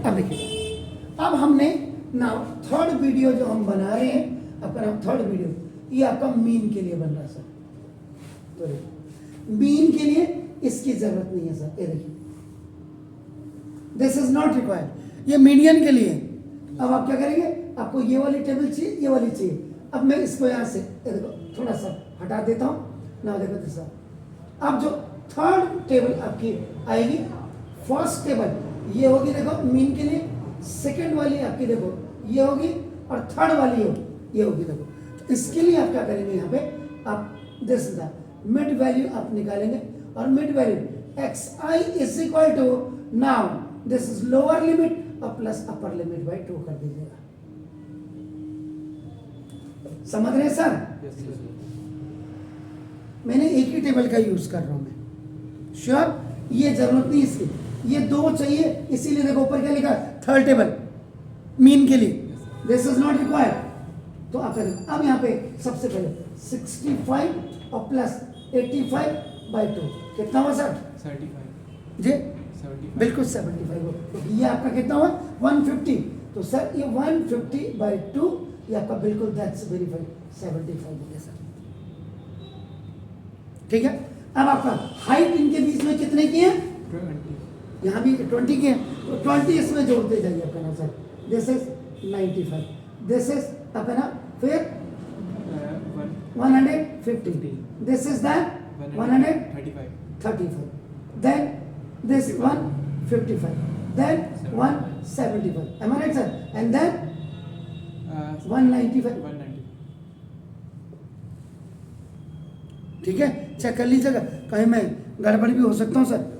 अब देखिए, अब हमने नाउ थर्ड वीडियो जो हम बना रहे हैं, अपना थर्ड वीडियो, ये आपका मीन के लिए बन रहा है सर। तो मीन के लिए इसकी जरूरत नहीं है सर, ये देखिए, दिस इज नॉट रिक्वायर्ड, ये मीडियन के लिए। अब आप क्या करेंगे, आपको ये वाली टेबल चाहिए, ये वाली चाहिए। अब मैं इसको यहाँ से देखो थोड़ा सा हटा देता हूँ ना, देखो तीसरा। अब जो थर्ड टेबल आपकी आएगी, फर्स्ट टेबल ये होगी देखो मीन के लिए, सेकंड वाली आपकी देखो ये होगी, और थर्ड वाली ये होगी देखो। तो इसके लिए आप क्या करेंगे, यहाँ पे आप दिस द मिड वैल्यू आप निकालेंगे, और mid value x i is equal to, now this is lower limit और प्लस अपर लिमिट बाय 2 कर दीजिएगा। समझ रहे हैं सर? मैंने एक ही टेबल का यूज कर रहा हूं मैं, श्योर? ये जरूरत नहीं इसकी, ये 2 चाहिए, इसीलिए देखो ऊपर क्या लिखा, थर्ड टेबल मीन के लिए, दिस इज नॉट रिक्वायर्ड। तो आप करें, अब यहाँ पे सबसे पहले 65 और प्लस 85/2 कितना हुआ सर? 35 जी 75 बिल्कुल 75 हो, तो ये आपका कितना हुआ 150। तो सर ये 150/2 ये आपका बिल्कुल दैट्स वेरीफाइड 75 हो गया सर। ठीक है, अब आपका हाइट इनके बीच में कितने की है? 20 यहाँ भी 20 की है, तो 20 इसमें जोड़ते जाइए अपना sir. This is 95, this is अपना फिर 150, this is that 135, then this 155, then 175, am I right sir? And then 195, 190 ठीक है, चेक कर लीजिएगा, कहीं मैं गड़बड़ भी हो सकता हूँ सर।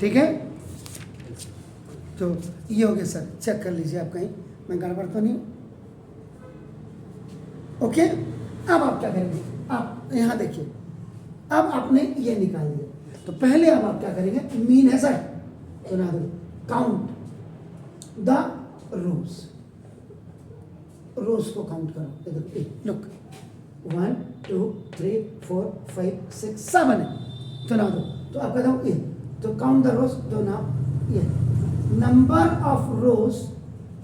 ठीक है, तो ये हो गया सर, चेक कर लीजिए आप, कहीं मैं गड़बड़ तो नहीं हूँ। ओके, अब आप क्या करेंगे, आप यहाँ देखिए, अब आपने ये निकाल दिया, तो पहले अब आप क्या करेंगे, मीन है सर, तो ना दो काउंट द रोज को काउंट करो, इधर लुक 1 2 3 4 5 6 7 है, तो ना दो, तो आप कहते हो ये, तो काउंट द रोज, तो ना ये नंबर ऑफ रोज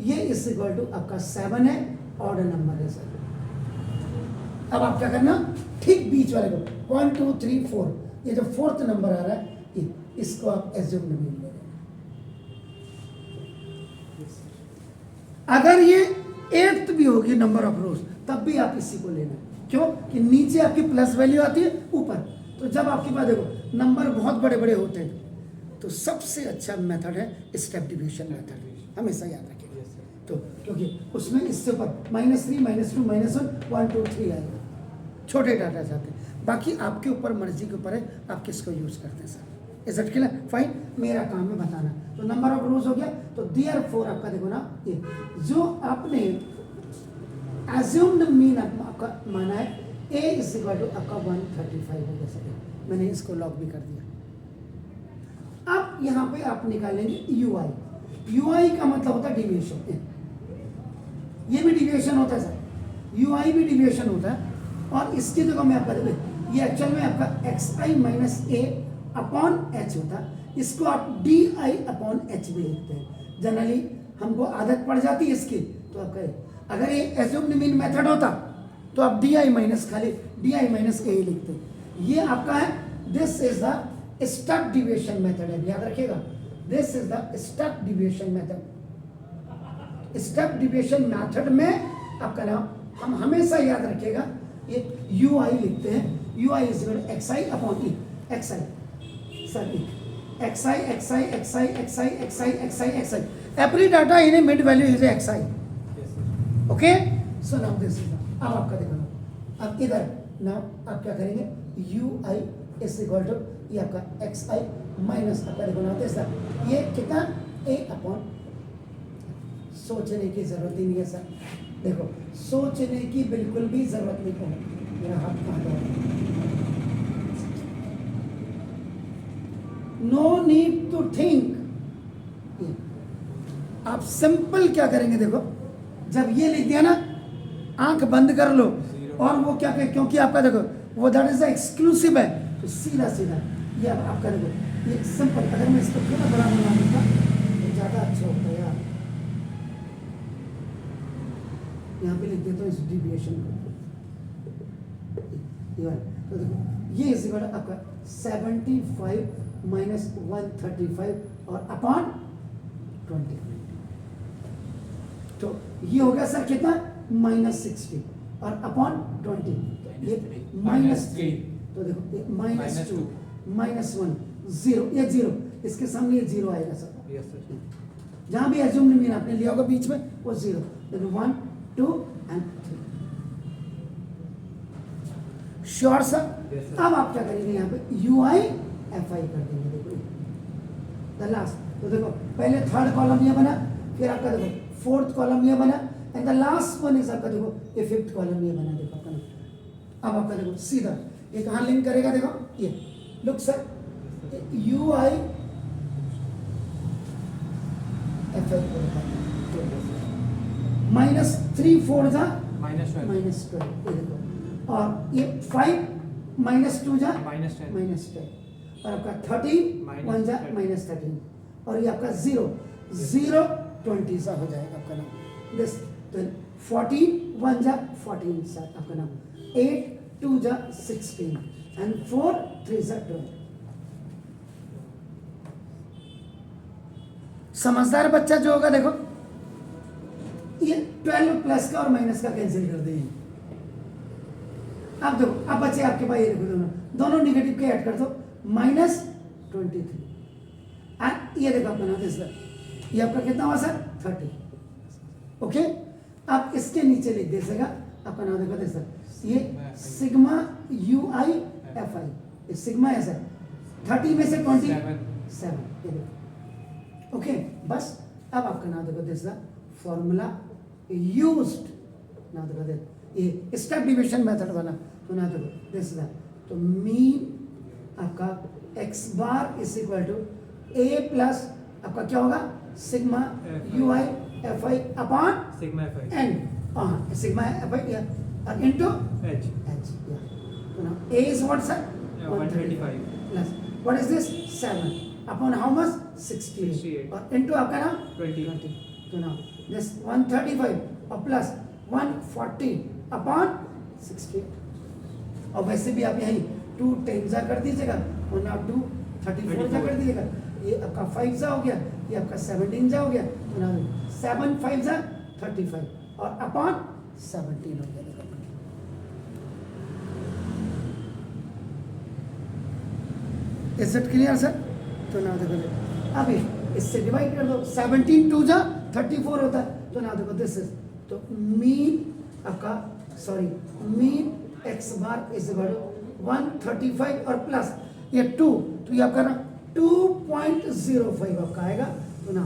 ये इज इक्वल टू आपका 7 है, ऑर्डर नंबर है सर। अब आप क्या करना, ठीक बीच वाले को 1 2 3 4, ये जो फोर्थ नंबर आ रहा है ये, इसको आप एज्यूम में ले लेना। अगर ये 8th भी होगी नंबर ऑफ रोज, तब भी आप इसी को लेना, क्यों कि नीचे आपकी प्लस वैल्यू आती है, ऊपर। तो जब आपके पास देखो नंबर बहुत बड़े बड़े होते हैं, तो सबसे अच्छा मेथड है स्टेप डिवीजन मेथड, हमेशा याद रखिएगा। तो क्योंकि उसमें इससे ऊपर -3 -2 -1 1 2 3 आएगा, छोटे डाटा जाते हैं। बाकी आपके ऊपर मर्जी के ऊपर है, आप किसको यूज करते हैं sir. Is it clear? Fine, मेरा काम है बताना। तो नंबर ऑफ रोज हो गया, तो देयरफॉर आपका देखो ना, ये जो आपने एज्यूम्ड मीन आपका माना है, a इज इक्वल टू आपका 135 हो गया सर। मैंने इसको लॉक भी कर दिया। अब यहाँ पे आप निकालेंगे ui का मतलब होता है डिविएशन, ये भी डिविएशन होता है सर, ui भी डिविएशन होता है। और इसकी देखो मैं आपका देखो, ये एक्चुअल में आपका xi minus a upon h होता है, इसको आप di अपॉन h भी लिखते हैं। जनरली हमको आदत पड़ जाती है इसकी, तो आप कहें अगर ये एज्यूम्ड मीन मेथड होता तो आप di माइनस खाली di माइनस a लिखते। ये आपका है, this is the step deviation method है, याद रखिएगा, this is the step deviation method. Step deviation method में आपका नाम हम हमेशा याद रखिएगा, ये ui लिखते हैं, ui is equal to xi upon e, xi सर xi every data in a mid value is xi। Okay, so now this is, अब आपका देखो, अब इधर नाउ आप क्या करेंगे, ui इज इक्वल टू ये आपका xi माइनस आपका देखो ना दिस, ये कितना a अपॉन, सोचने की जरूरत ही नहीं है सर, देखो सोचने की बिल्कुल भी जरूरत नहीं है। मेरा हाथ कहाँ गया, नो नीड टू थिंक, आप सिंपल क्या करेंगे, देखो जब ये लिख दिया ना, आंख बंद कर लो, और वो क्या कहे, क्योंकि आपका देखो वो दैट इज एक्सक्लूसिव है, तो सीधा सीधा ये अब आपका देखो ये सिंपल, अगर मैं इसको थोड़ा बड़ा बना दूंगा तो ज़्यादा अच्छा होता है यार। यहाँ पे लिख देता हूँ इस डिविएशन को, ये वाला। तो देखो ये इस बार आपका 75 माइनस 135 और अपॉन 20, तो ये हो गया सर कितना -60 और अपॉन 20 ये -3, तो देखो -2 -1 0, ये 0, इसके सामने ये 0 आएगा सर। Yes sir. जहां भी एज्यूम मीन आपने लिया होगा बीच में वो 0, देखो 1 2 and 3। Sure sir? Yes, sir. अब आप क्या करेंगे यहाँ पे UI FI कर देंगे, देखो द लास्ट। तो देखो पहले थर्ड कॉलम ये बना, फिर आपका देखो फोर्थ कॉलम ये बना, and the last one is आपका देखो ये फिफ्थ कॉलम ये बना, देखो आपका। अब आपका देखो सीधा ये कहाँ लिंक करेगा, देखो ये लुक सर UI FI -3 4 जा -12 -12, ये देखो, और ये 5 -2 जा -10 -10, और आपका 13 1 जा -13, और ये आपका 0 0 20 सा हो जाएगा आपका नाम। दिस तो 14 1 जा 14 सा आपका नाम, 8 2 जा 16 एंड 4 3 जा 12। समझदार बच्चा जो होगा देखो ये 12 प्लस का और माइनस का कैंसिल कर देंगे। अब देखो अब बच्चे आपके पास ये देखो दोनों निगेटिव के ऐड कर दो, -23 एंड ये देखो अपना दिस ये आपका कितना हुआ सर 30। ओके, आप इसके नीचे लिख दीजिएगा आपका नाम देखो दिस ये सिग्मा UI FI, ये सिग्मा है सर 30 में से 27, ये देखो। ओके बस अब आपका नाम देखो दिस फॉर्मूला यूज्ड, नाम देखो दिस ये स्टेप डिविजन मेथड वाला, तो नाम देखो दिस तो मीन आपका x bar is equal to a plus आपका क्या होगा sigma UI FI upon sigma FI n, sigma FI या और इनटू H तो now a is what sir 135 plus what is this 7 upon how much 68 और into आपका नाम 20 तो now this 135 और plus 140 upon 68, और वैसे भी आप यहीं 2 10 जा कर दीजिएगा और now 2 34 जा कर दीजिएगा, ये आपका 5 जा हो गया, ये आपका 17 जा हो गया, तो now 7 5 जा 35 और upon 17 हो गया। Is it clear sir? तो ना देखो अभी इससे डिवाइड कर दो, 17 2 जा 34 होता है, तो ना देखो दिस इज तो मीन आपका sorry mean x bar is equal to 135 और प्लस ये 2, तो ये आपका ना 2.05 आपका आएगा, तो ना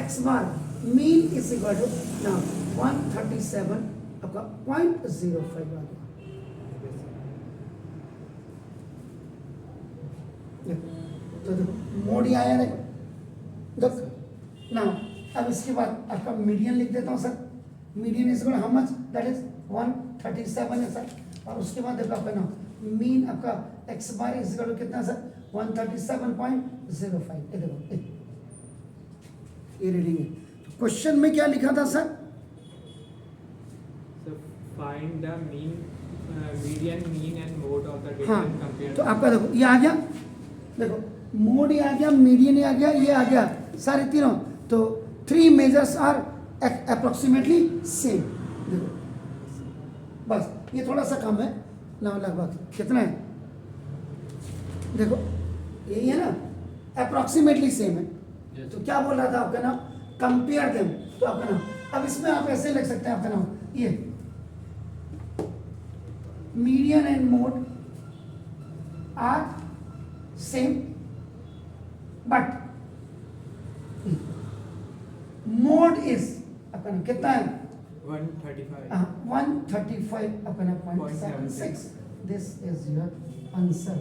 x bar mean is equal to ना 137 आपका 0.05 आ गया। तो देखो मोड ही आया देखो ना। अब इसके बाद आपका मीडियन लिख देता हूँ sir, median is how much that is 137 है सर, और उसके बाद देखो आपका ना मीन आपका x बार इज कितना सर 137.05, ये देखो ये रीडिंग है। क्वेश्चन में क्या लिखा था sir? Find the mean median mean and mode of the हाँ, डिफरेंट कंपेयर। तो आपका देखो ये आ गया, देखो मोड ये आ गया, मीडियन आ गया, ये आ गया, सारे तीनों, तो 3 मेजर्स आर अप्रोक्सीमेटली सेम। देखो बस ये थोड़ा सा कम है ना, लगभग कितना है देखो यही है ना, अप्रोक्सीमेटली सेम है। तो क्या बोल रहा था आपका नाम कंपेयर देम, तो आपका नाम अब इसमें आप ऐसे लिख सकते हैं आपका नाम ये median and mode are same but mode is अपना कितना है 135 135 अपना 0.76। This is your answer.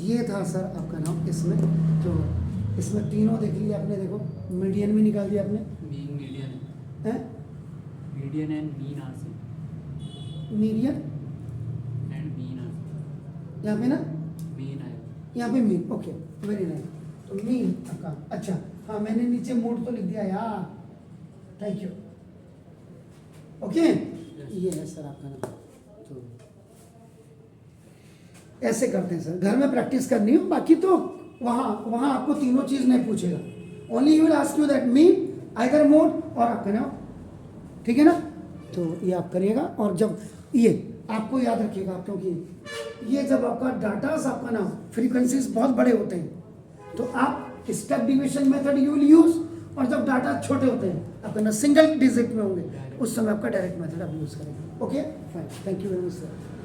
ये था सर आपका नाम इसमें, तो इसमें तीनों देख लिया आपने, देखो मीडियन भी निकाल दिया आपने, मीन मीडियन हैं मीडियन एंड मीन आर से मीडियन एंड मीन आर यहाँ पे ना, मीन आएगा। यहाँ पे मीन, ओके वेरी नाइस। तो मीन आपका, अच्छा हाँ मैंने नीचे मोड तो लिख दिया यार, थैंक यू। ओके ये है सर आपका नाम। तो ऐसे करते हैं सर, घर में प्रैक्टिस करनी हो, बाकी तो वहाँ आपको तीनों चीज़ नहीं पूछेगा, only he will ask you that mean, either mode और आपका नाम, ठीक है ना। तो ये आप करिएगा, और जब ये आपको याद रखिएगा, क्योंकि ये जब आपका डाटास आपका ना फ्रीक्वेंसीज बहुत बड़े होते हैं तो आप step division method you will use, और जब डाटा छोटे होते हैं आपका ना सिंगल डिजिट में होंगे उस समय आपका डायरेक्ट मेथड आप यूज करेंगे। Okay fine, thank you very much sir.